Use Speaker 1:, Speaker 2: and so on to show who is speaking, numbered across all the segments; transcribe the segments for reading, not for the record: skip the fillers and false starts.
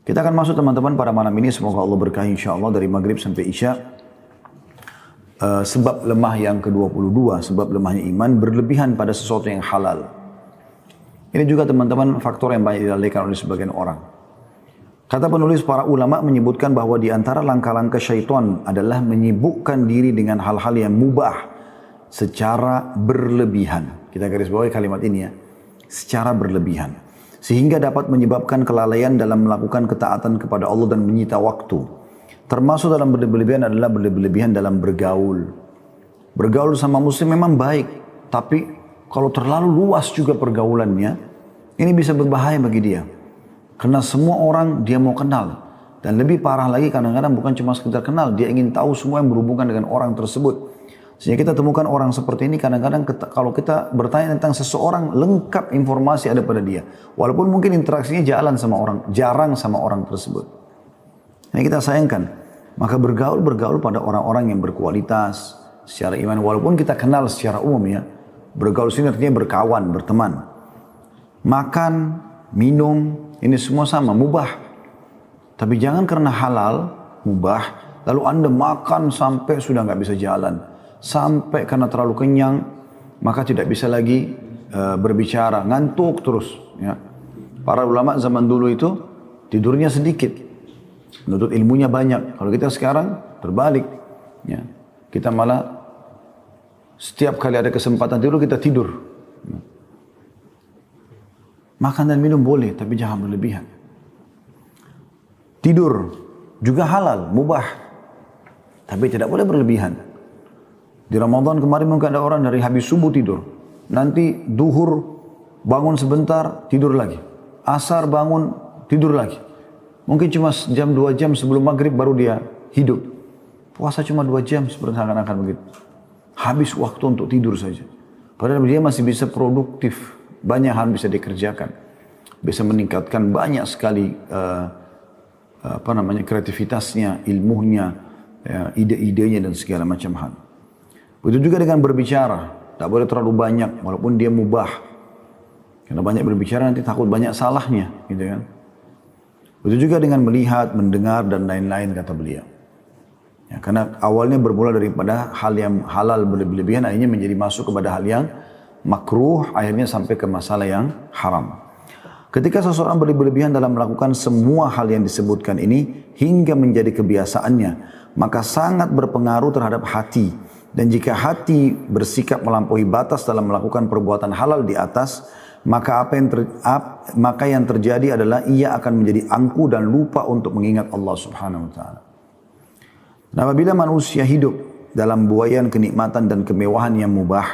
Speaker 1: Kita akan masuk teman-teman pada malam ini, semoga Allah berkahi insyaAllah dari maghrib sampai isya. Sebab lemah yang ke-22, sebab lemahnya iman, berlebihan pada sesuatu yang halal. Ini juga teman-teman faktor yang banyak dilalaikan oleh sebagian orang. Kata penulis, para ulama menyebutkan bahwa di antara langkah-langkah syaitan adalah menyibukkan diri dengan hal-hal yang mubah secara berlebihan. Kita garis bawahi kalimat ini ya, secara berlebihan. Sehingga dapat menyebabkan kelalaian dalam melakukan ketaatan kepada Allah dan menyita waktu. Termasuk dalam berlebihan adalah berlebihan dalam bergaul. Bergaul sama muslim memang baik, tapi kalau terlalu luas juga pergaulannya, ini bisa berbahaya bagi dia. Karena semua orang dia mau kenal. Dan lebih parah lagi kadang-kadang bukan cuma sekedar kenal, dia ingin tahu semua yang berhubungan dengan orang tersebut. Sehingga kita temukan orang seperti ini kadang-kadang kalau kita bertanya tentang seseorang, lengkap informasi ada pada dia. Walaupun mungkin interaksinya jarang sama orang tersebut. Ini kita sayangkan. Maka bergaul pada orang-orang yang berkualitas secara iman. Walaupun kita kenal secara umum ya. Bergaul sini artinya berkawan, berteman. Makan, minum, ini semua sama, mubah. Tapi jangan karena halal, mubah, lalu Anda makan sampai sudah nggak bisa jalan. Sampai karena terlalu kenyang, maka tidak bisa lagi berbicara, ngantuk terus. Ya. Para ulama zaman dulu itu tidurnya sedikit, menuntut ilmunya banyak. Kalau kita sekarang terbalik, ya. Kita malah setiap kali ada kesempatan tidur kita tidur. Ya. Makan dan minum boleh, tapi jangan berlebihan. Tidur juga halal, mubah, tapi tidak boleh berlebihan. Di Ramadan kemarin mungkin ada orang dari habis subuh tidur. Nanti duhur bangun sebentar, tidur lagi. Asar bangun, tidur lagi. Mungkin cuma jam 2 jam sebelum maghrib baru dia hidup. Puasa cuma 2 jam seperti akan begitu. Habis waktu untuk tidur saja. Padahal dia masih bisa produktif. Banyak hal bisa dikerjakan. Bisa meningkatkan banyak sekali kreativitasnya, ilmunya, ya, ide-idenya dan segala macam hal. Begitu juga dengan berbicara, tak boleh terlalu banyak walaupun dia mubah. Karena banyak berbicara nanti takut banyak salahnya, gitu kan. Begitu juga dengan melihat, mendengar dan lain-lain kata beliau. Ya, karena awalnya bermula daripada hal yang halal berlebihan, akhirnya menjadi masuk kepada hal yang makruh, akhirnya sampai ke masalah yang haram. Ketika seseorang berlebihan dalam melakukan semua hal yang disebutkan ini hingga menjadi kebiasaannya, maka sangat berpengaruh terhadap hati. Dan jika hati bersikap melampaui batas dalam melakukan perbuatan halal di atas, maka maka yang terjadi adalah ia akan menjadi angkuh dan lupa untuk mengingat Allah Subhanahu wa taala. Dan apabila manusia hidup dalam buaian kenikmatan dan kemewahan yang mubah,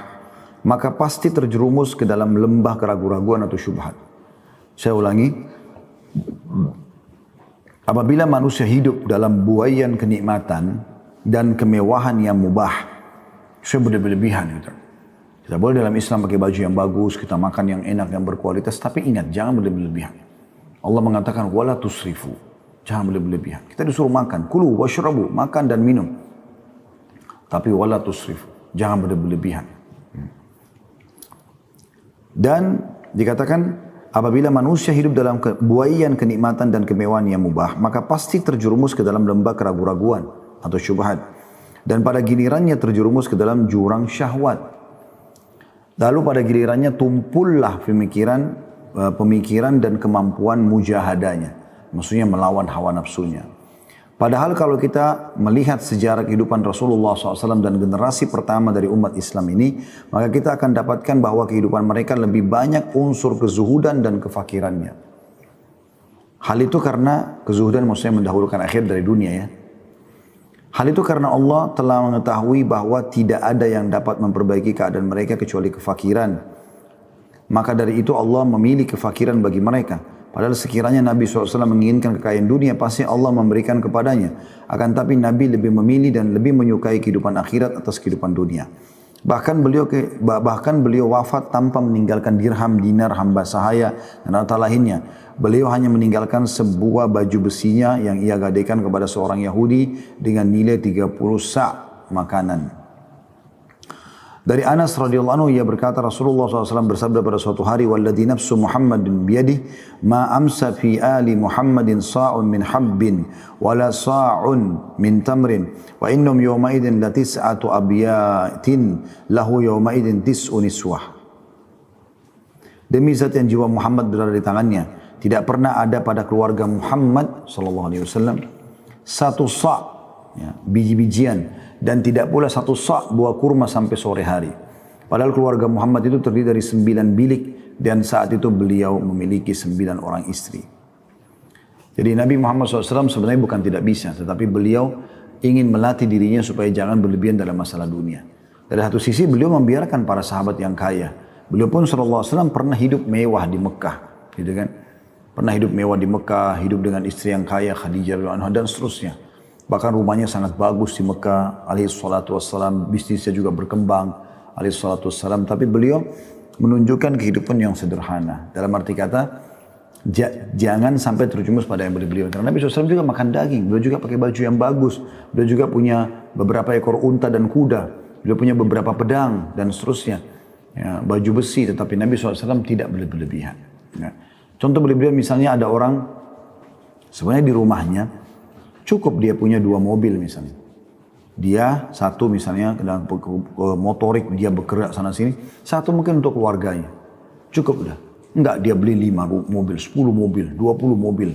Speaker 1: maka pasti terjerumus ke dalam lembah keraguan-raguan atau syubhat. Saya ulangi. Apabila manusia hidup dalam buaian kenikmatan dan kemewahan yang mubah, saya berlebihan gitu. Kita boleh dalam Islam pakai baju yang bagus, kita makan yang enak, yang berkualitas, tapi ingat jangan berlebihan. Allah mengatakan wala tusrifu, jangan berlebihan. Kita disuruh makan, kulu washrabu, makan dan minum. Tapi wala tusrifu, jangan berlebihan. Dan dikatakan apabila manusia hidup dalam buaian kenikmatan dan kemewahan yang mubah, maka pasti terjerumus ke dalam lembah keraguan-raguan atau syubhat. Dan pada gilirannya terjerumus ke dalam jurang syahwat. Lalu pada gilirannya tumpullah pemikiran dan kemampuan mujahadanya. Maksudnya melawan hawa nafsunya. Padahal kalau kita melihat sejarah kehidupan Rasulullah SAW dan generasi pertama dari umat Islam ini, maka kita akan dapatkan bahwa kehidupan mereka lebih banyak unsur kezuhudan dan kefakirannya. Hal itu karena kezuhudan maksudnya mendahulukan akhir dari dunia ya. Hal itu karena Allah telah mengetahui bahwa tidak ada yang dapat memperbaiki keadaan mereka kecuali kefakiran. Maka dari itu Allah memilih kefakiran bagi mereka. Padahal sekiranya Nabi SAW menginginkan kekayaan dunia, pasti Allah memberikan kepadanya. Akan tapi Nabi lebih memilih dan lebih menyukai kehidupan akhirat atas kehidupan dunia. Bahkan beliau wafat tanpa meninggalkan dirham, dinar, hamba sahaya, dan harta lainnya. Beliau hanya meninggalkan sebuah baju besinya yang ia gadaikan kepada seorang Yahudi dengan nilai 30 sa' makanan. Dari Anas radhiyallahu anhu ia berkata Rasulullah SAW bersabda pada suatu hari walladzi nafsu Muhammadin biyadihi ma amsa fi ali Muhammadin sa'un min habbin wala sa'un min tamrin wa innum yawma idzin la tis'atu abyatin lahu yawma idzin tis'u niswah. Demi zat yang jiwa Muhammad berada di tangannya, tidak pernah ada pada keluarga Muhammad SAW satu sa' ya, biji-bijian dan tidak pula satu sa' buah kurma sampai sore hari. Padahal keluarga Muhammad itu terdiri dari 9 bilik dan saat itu beliau memiliki 9 orang istri. Jadi Nabi Muhammad SAW sebenarnya bukan tidak bisa, tetapi beliau ingin melatih dirinya supaya jangan berlebihan dalam masalah dunia. Dari satu sisi beliau membiarkan para sahabat yang kaya. Beliau pun SAW pernah hidup mewah di Mekah, gitu kan? Pernah hidup mewah di Mekah, hidup dengan istri yang kaya Khadijah dan seterusnya. Bahkan rumahnya sangat bagus di Mekah, alaihi salatu wassalam, bisnisnya juga berkembang, alaihi salatu wassalam. Tapi beliau menunjukkan kehidupan yang sederhana. Dalam arti kata, jangan sampai terjumus pada yang berlebihan. Karena Nabi SAW juga makan daging, beliau juga pakai baju yang bagus, beliau juga punya beberapa ekor unta dan kuda, beliau punya beberapa pedang dan seterusnya. Ya, baju besi, tetapi Nabi SAW tidak berlebihan. Ya. Contoh berlebihan misalnya ada orang, sebenarnya di rumahnya, cukup dia punya 2 mobil misalnya. Dia satu misalnya dalam motorik dia bergerak sana sini. Satu mungkin untuk keluarganya. Cukup udah. Enggak dia beli 5 mobil, 10 mobil, 20 mobil.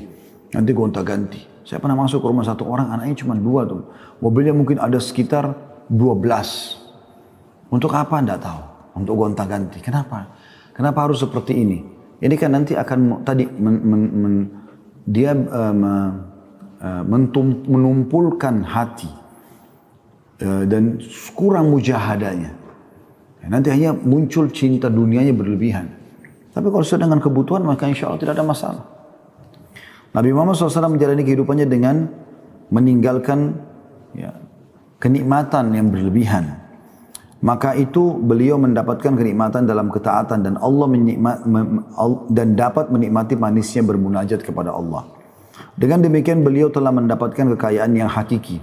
Speaker 1: Nanti gonta-ganti. Saya pernah masuk ke rumah satu orang anaknya cuma 2 tuh. Mobilnya mungkin ada sekitar 12. Untuk apa enggak tahu. Untuk gonta-ganti. Kenapa? Kenapa harus seperti ini? Ini kan nanti akan tadi menumpulkan hati dan kurang mujahadanya. Nanti hanya muncul cinta dunianya berlebihan. Tapi kalau sudah dengan kebutuhan maka insya Allah tidak ada masalah. Nabi Muhammad SAW menjalani kehidupannya dengan meninggalkan ya, kenikmatan yang berlebihan. Maka itu beliau mendapatkan kenikmatan dalam ketaatan dan Allah dan dapat menikmati manisnya bermunajat kepada Allah. Dengan demikian beliau telah mendapatkan kekayaan yang hakiki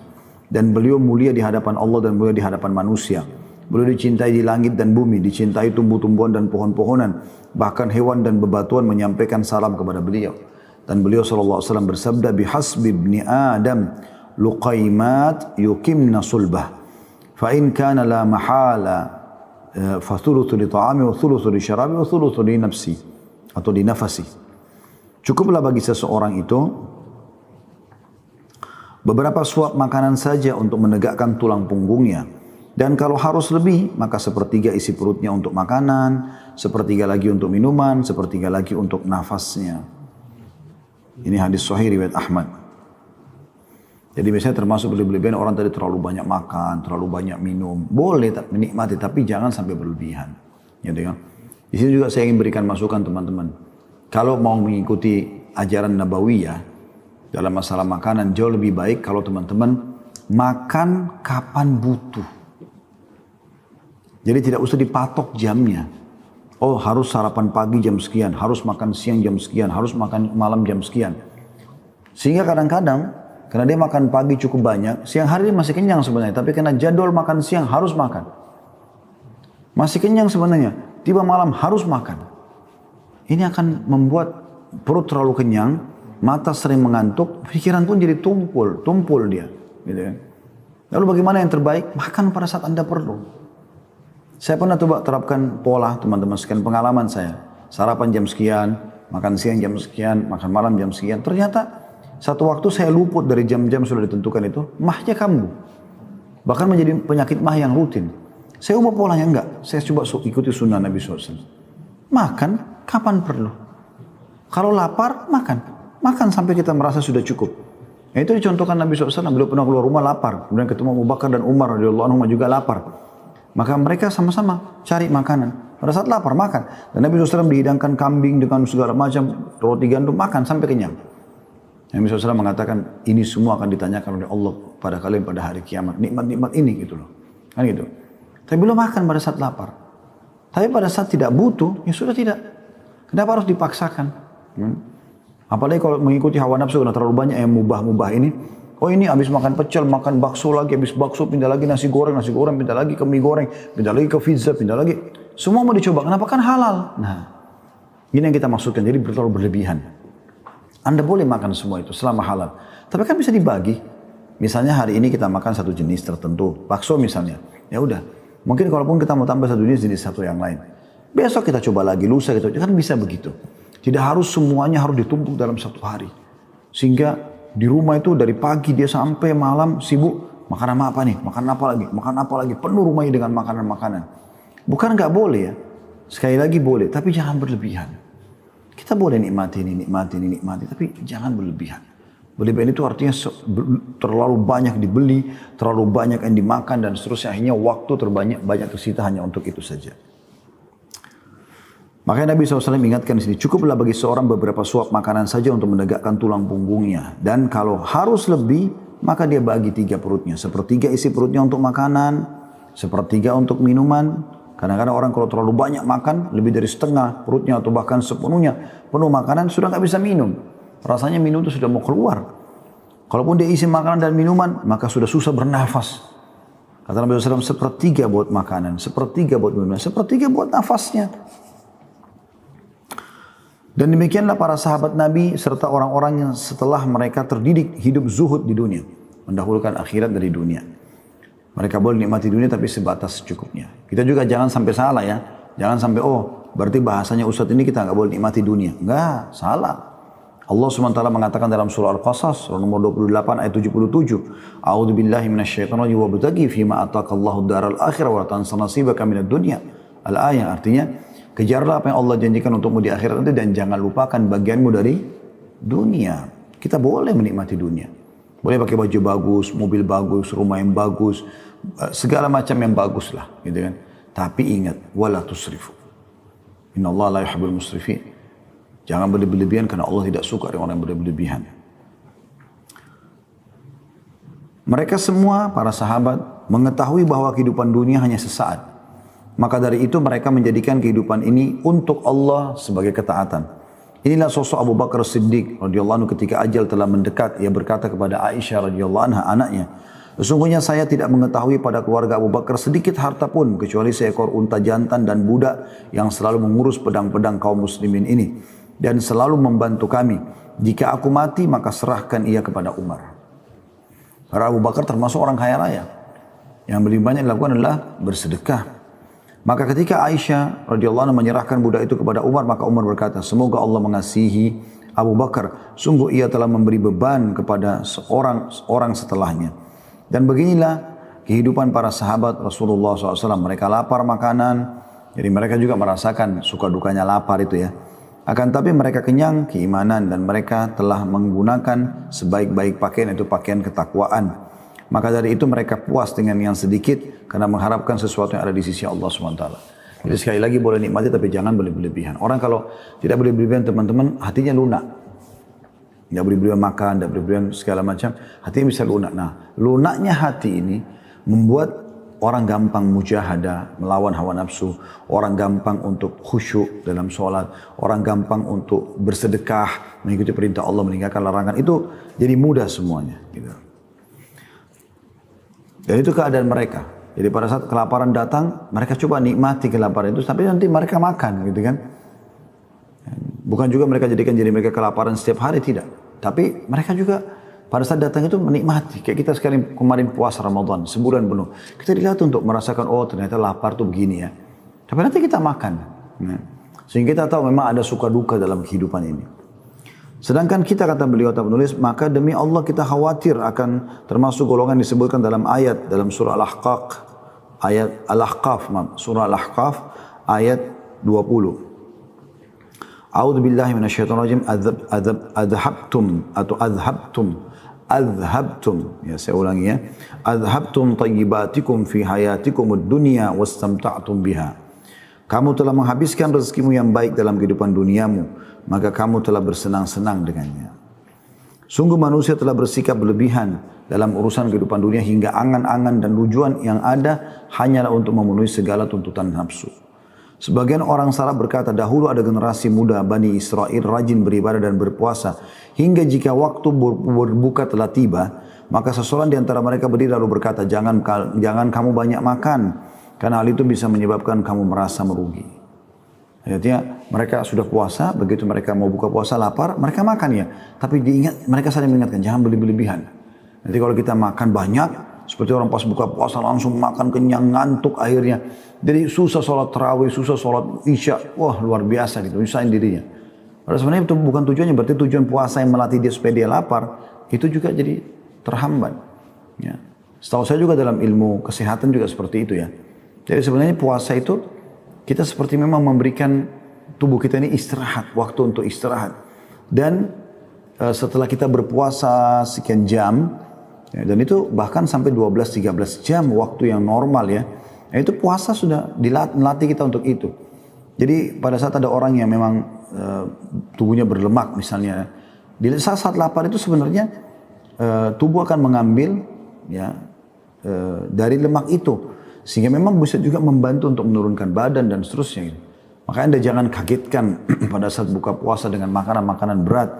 Speaker 1: dan beliau mulia di hadapan Allah dan mulia di hadapan manusia. Beliau dicintai di langit dan bumi, dicintai tumbuh-tumbuhan dan pohon-pohonan, bahkan hewan dan bebatuan menyampaikan salam kepada beliau. Dan beliau SAW bersabda, "Bihasbi ibni Adam luqaimat yukimna sulbah, fa in kana la mahala fa thuluthu li ta'ami wa thuluthu li syarabi wa thuluthu li nafsi atau di nafasi." Cukuplah bagi seseorang itu beberapa suap makanan saja untuk menegakkan tulang punggungnya. Dan kalau harus lebih, maka sepertiga isi perutnya untuk makanan, sepertiga lagi untuk minuman, sepertiga lagi untuk nafasnya. Ini hadis sahih riwayat Ahmad. Jadi biasanya termasuk berlebihan orang tadi terlalu banyak makan, terlalu banyak minum. Boleh menikmati, tapi jangan sampai berlebihan. Ya, di sini juga saya ingin berikan masukan teman-teman. Kalau mau mengikuti ajaran Nabawiyah, dalam masalah makanan jauh lebih baik kalau teman-teman makan kapan butuh. Jadi tidak usah dipatok jamnya. Oh harus sarapan pagi jam sekian, harus makan siang jam sekian, harus makan malam jam sekian. Sehingga kadang-kadang karena dia makan pagi cukup banyak, siang hari dia masih kenyang sebenarnya. Tapi karena jadwal makan siang harus makan. Masih kenyang sebenarnya, tiba malam harus makan. Ini akan membuat perut terlalu kenyang, mata sering mengantuk, pikiran pun jadi tumpul dia. Gitu kan. Lalu bagaimana yang terbaik? Makan pada saat Anda perlu. Saya pernah coba terapkan pola teman-teman sekian pengalaman saya. Sarapan jam sekian, makan siang jam sekian, makan malam jam sekian. Ternyata satu waktu saya luput dari jam-jam sudah ditentukan itu, mahnya kambuh. Bahkan menjadi penyakit mah yang rutin. Saya ubah polanya enggak. Saya coba ikuti sunnah Nabi SAW. Makan kapan perlu. Kalau lapar, makan. Makan sampai kita merasa sudah cukup. Nah, itu dicontohkan Nabi SAW. Beliau pernah keluar rumah lapar. Kemudian ketemu Abu Bakar dan Umar radhiyallahu anhum juga lapar. Maka mereka sama-sama cari makanan. Pada saat lapar, makan. Dan Nabi SAW dihidangkan kambing dengan segala macam roti gandum, makan sampai kenyang. Nabi SAW mengatakan, ini semua akan ditanyakan oleh Allah pada kalian pada hari kiamat. Nikmat-nikmat ini gitu loh. Kan gitu. Tapi belum makan pada saat lapar. Tapi pada saat tidak butuh, ya sudah tidak. Kenapa harus dipaksakan? Apalagi kalau mengikuti hawa nafsu, karena terlalu banyak yang mubah-mubah ini. Oh ini habis makan pecel, makan bakso lagi, habis bakso pindah lagi nasi goreng pindah lagi ke mie goreng, pindah lagi ke pizza, pindah lagi. Semua mau dicoba, kenapa? Kan halal. Nah, ini yang kita maksudkan, jadi terlalu berlebihan. Anda boleh makan semua itu selama halal. Tapi kan bisa dibagi. Misalnya hari ini kita makan satu jenis tertentu, bakso misalnya. Ya udah, mungkin kalaupun kita mau tambah satu jenis satu yang lain. Besok kita coba lagi, lusa kita coba, kan bisa begitu. Tidak harus semuanya harus ditumpuk dalam satu hari. Sehingga di rumah itu dari pagi dia sampai malam sibuk makan apa nih, makan apa lagi, penuh rumahnya dengan makanan-makanan. Bukan nggak boleh ya, sekali lagi boleh, tapi jangan berlebihan. Kita boleh nikmati ini, tapi jangan berlebihan. Berlebihan itu artinya terlalu banyak dibeli, terlalu banyak yang dimakan dan seterusnya, akhirnya waktu banyak tersita hanya untuk itu saja. Makanya Nabi SAW ingatkan di sini, cukuplah bagi seorang beberapa suap makanan saja untuk menegakkan tulang punggungnya. Dan kalau harus lebih, maka dia bagi 3 perutnya. 1/3 isi perutnya untuk makanan, 1/3 untuk minuman. Kadang-kadang orang kalau terlalu banyak makan, lebih dari setengah perutnya atau bahkan sepenuhnya penuh makanan, sudah nggak bisa minum. Rasanya minum itu sudah mau keluar. Kalaupun dia isi makanan dan minuman, maka sudah susah bernafas. Kata Nabi SAW, 1/3 buat makanan, 1/3 buat minuman, 1/3 buat nafasnya. Dan demikianlah para sahabat Nabi serta orang-orang yang setelah mereka terdidik hidup zuhud di dunia. Mendahulukan akhirat dari dunia. Mereka boleh nikmati dunia tapi sebatas secukupnya. Kita juga jangan sampai salah ya. Jangan sampai, berarti bahasanya Ustadz ini kita nggak boleh nikmati dunia. Enggak, salah. Allah SWT mengatakan dalam surah Al-Qasas, surah nomor 28 ayat 77. A'udzu billahi minasyaitonir rajim wa bataghi fima ataqallahu daral akhirah wa la tansa nasibaka minad dunya. Al-ayah artinya, kejarlah apa yang Allah janjikan untukmu di akhirat nanti dan jangan lupakan bagianmu dari dunia. Kita boleh menikmati dunia. Boleh pakai baju bagus, mobil bagus, rumah yang bagus, segala macam yang bagus lah, gitu kan. Tapi ingat, wala tusrifu. Innallaha la yuhibbul musrifin. Jangan berlebihan karena Allah tidak suka dengan orang yang berlebihan. Mereka semua para sahabat mengetahui bahwa kehidupan dunia hanya sesaat. Maka dari itu mereka menjadikan kehidupan ini untuk Allah sebagai ketaatan. Inilah sosok Abu Bakar Siddiq radhiyallahu anhu ketika ajal telah mendekat. Ia berkata kepada Aisyah radhiyallahu anha anaknya, sesungguhnya saya tidak mengetahui pada keluarga Abu Bakar sedikit harta pun kecuali seekor unta jantan dan budak yang selalu mengurus pedang-pedang kaum muslimin ini dan selalu membantu kami. Jika aku mati maka serahkan ia kepada Umar. Karena Abu Bakar termasuk orang kaya raya. Yang lebih banyak dilakukan adalah bersedekah. Maka ketika Aisyah radhiyallahu anha menyerahkan budak itu kepada Umar, maka Umar berkata, semoga Allah mengasihi Abu Bakar. Sungguh ia telah memberi beban kepada orang setelahnya. Dan beginilah kehidupan para sahabat Rasulullah SAW. Mereka lapar makanan, jadi mereka juga merasakan suka dukanya lapar itu ya. Akan tapi mereka kenyang keimanan dan mereka telah menggunakan sebaik-baik pakaian itu pakaian ketakwaan. Maka dari itu mereka puas dengan yang sedikit karena mengharapkan sesuatu yang ada di sisi Allah SWT. Jadi sekali lagi boleh nikmati tapi jangan berlebihan. Orang kalau tidak boleh berlebihan teman-teman hatinya lunak. Tidak boleh berlebihan makan, tidak boleh berlebihan segala macam. Hatinya bisa lunak. Nah lunaknya hati ini membuat orang gampang mujahadah, melawan hawa nafsu. Orang gampang untuk khusyuk dalam sholat. Orang gampang untuk bersedekah, mengikuti perintah Allah, meninggalkan larangan. Itu jadi mudah semuanya. Gitu. Dan itu keadaan mereka. Jadi pada saat kelaparan datang, mereka coba nikmati kelaparan itu, tapi nanti mereka makan, gitu kan. Bukan juga mereka jadikan jadi mereka kelaparan setiap hari, tidak. Tapi mereka juga pada saat datang itu menikmati. Kayak kita sekarang kemarin puasa Ramadan, sebulan penuh. Kita dilihat untuk merasakan, oh ternyata lapar tuh begini ya. Tapi nanti kita makan. Sehingga kita tahu memang ada suka duka dalam kehidupan ini. Sedangkan kita, kata beliau atau penulis, maka demi Allah kita khawatir akan termasuk golongan disebutkan dalam ayat dalam surah Al-Ahqaf, surah Al-Ahqaf ayat 20. A'udzu billahi minasyaitonir rajim. Adhabtum. Ya, saya ulangi ya. Adhabtum tayyibatikum fi hayatikumud dunya wastamta'tum biha. Kamu telah menghabiskan rezekimu yang baik dalam kehidupan duniamu, maka kamu telah bersenang-senang dengannya. Sungguh manusia telah bersikap berlebihan dalam urusan kehidupan dunia hingga angan-angan dan tujuan yang ada hanyalah untuk memenuhi segala tuntutan nafsu. Sebagian orang salah berkata, dahulu ada generasi muda Bani Israel rajin beribadah dan berpuasa hingga jika waktu berbuka telah tiba, Maka seseorang di antara mereka berdiri lalu berkata, jangan kamu banyak makan, karena hal itu bisa menyebabkan kamu merasa merugi. Artinya mereka sudah puasa, begitu mereka mau buka puasa lapar, mereka makan ya. Tapi mereka saling mengingatkan, jangan berlebihan. Nanti kalau kita makan banyak, seperti orang pas buka puasa langsung makan kenyang, ngantuk akhirnya. Jadi susah sholat tarawih, susah sholat isya. Wah luar biasa gitu, nyusahin dirinya. Padahal sebenarnya itu bukan tujuannya, berarti tujuan puasa yang melatih dia supaya dia lapar, itu juga jadi terhambat. Ya. Setahu saya juga dalam ilmu kesehatan juga seperti itu ya. Jadi sebenarnya puasa itu, kita seperti memang memberikan tubuh kita ini istirahat, waktu untuk istirahat. Dan setelah kita berpuasa sekian jam, ya, dan itu bahkan sampai 12-13 jam waktu yang normal ya. Itu puasa sudah dilatih kita untuk itu. Jadi pada saat ada orang yang memang tubuhnya berlemak misalnya, di saat lapar itu sebenarnya tubuh akan mengambil ya dari lemak itu, sehingga memang bisa juga membantu untuk menurunkan badan dan seterusnya. Makanya Anda jangan kagetkan pada saat buka puasa dengan makanan-makanan berat,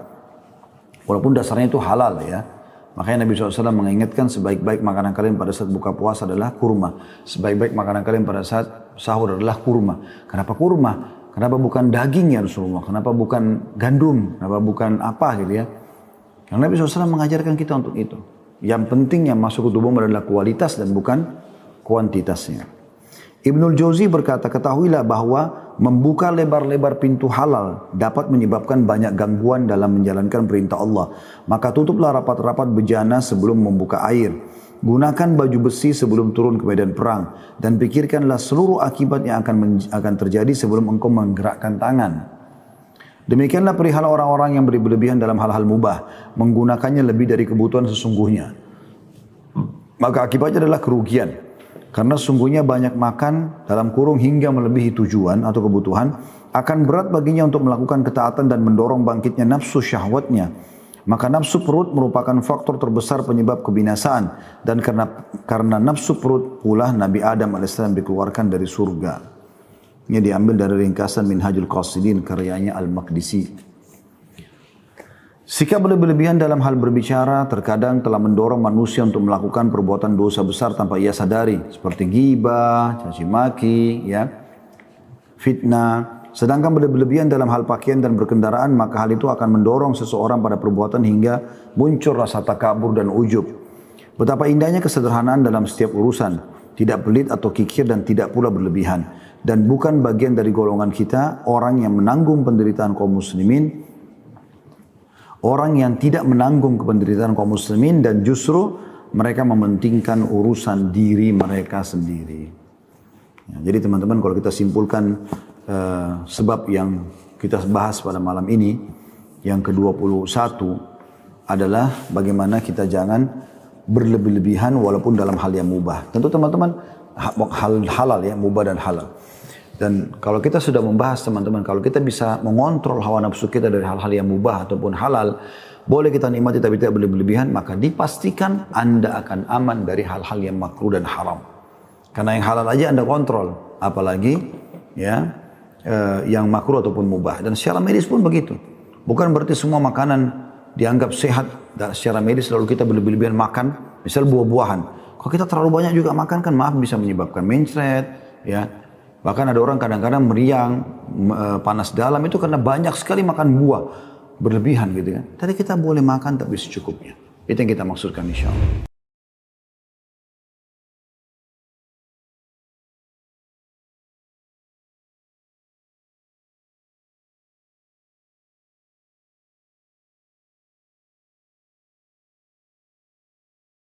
Speaker 1: walaupun dasarnya itu halal ya. Makanya Nabi SAW mengingatkan sebaik-baik makanan kalian pada saat buka puasa adalah kurma. Sebaik-baik makanan kalian pada saat sahur adalah kurma. Kenapa kurma? Kenapa bukan daging ya Rasulullah? Kenapa bukan gandum? Kenapa bukan apa gitu ya? Karena Nabi SAW mengajarkan kita untuk itu. Yang penting yang masuk ke tubuh adalah kualitas dan bukan kuantitasnya. Ibnul Jauzi berkata, ketahuilah bahwa membuka lebar-lebar pintu halal dapat menyebabkan banyak gangguan dalam menjalankan perintah Allah. Maka tutuplah rapat-rapat bejana sebelum membuka air. Gunakan baju besi sebelum turun ke medan perang. Dan pikirkanlah seluruh akibat yang akan terjadi sebelum engkau menggerakkan tangan. Demikianlah perihal orang-orang yang berlebihan dalam hal-hal mubah. Menggunakannya lebih dari kebutuhan sesungguhnya. Maka akibatnya adalah kerugian. Karena sungguhnya banyak makan dalam kurung hingga melebihi tujuan atau kebutuhan akan berat baginya untuk melakukan ketaatan dan mendorong bangkitnya nafsu syahwatnya. Maka nafsu perut merupakan faktor terbesar penyebab kebinasaan dan karena nafsu perut pula Nabi Adam AS dikeluarkan dari surga. Ini diambil dari ringkasan Minhajul Qasidin karyanya Al-Maqdisi. Sikap berlebihan dalam hal berbicara terkadang telah mendorong manusia untuk melakukan perbuatan dosa besar tanpa ia sadari, seperti ghibah, caci maki, ya, fitnah. Sedangkan berlebihan dalam hal pakaian dan berkendaraan, maka hal itu akan mendorong seseorang pada perbuatan hingga muncul rasa takabur dan ujub. Betapa indahnya kesederhanaan dalam setiap urusan, tidak pelit atau kikir dan tidak pula berlebihan. Dan bukan bagian dari golongan kita orang yang menanggung penderitaan kaum muslimin, orang yang tidak menanggung penderitaan kaum muslimin dan justru mereka mementingkan urusan diri mereka sendiri. Ya, jadi teman-teman kalau kita simpulkan sebab yang kita bahas pada malam ini, yang ke-21 adalah bagaimana kita jangan berlebih-lebihan walaupun dalam hal yang mubah. Tentu teman-teman hal halal ya, mubah dan halal. Dan kalau kita sudah membahas teman-teman, kalau kita bisa mengontrol hawa nafsu kita dari hal-hal yang mubah ataupun halal, boleh kita nikmati tapi tidak berlebihan, maka dipastikan Anda akan aman dari hal-hal yang makruh dan haram. Karena yang halal aja Anda kontrol, apalagi ya yang makruh ataupun mubah. Dan secara medis pun begitu. Bukan berarti semua makanan dianggap sehat dan secara medis lalu kita berlebihan makan, misal buah-buahan. Kalau kita terlalu banyak juga makan kan maaf bisa menyebabkan mencret, ya. Bahkan ada orang kadang-kadang meriang, panas dalam itu karena banyak sekali makan buah. Berlebihan gitu kan. Tadi kita boleh makan tapi secukupnya. Itu yang kita maksudkan insya Allah.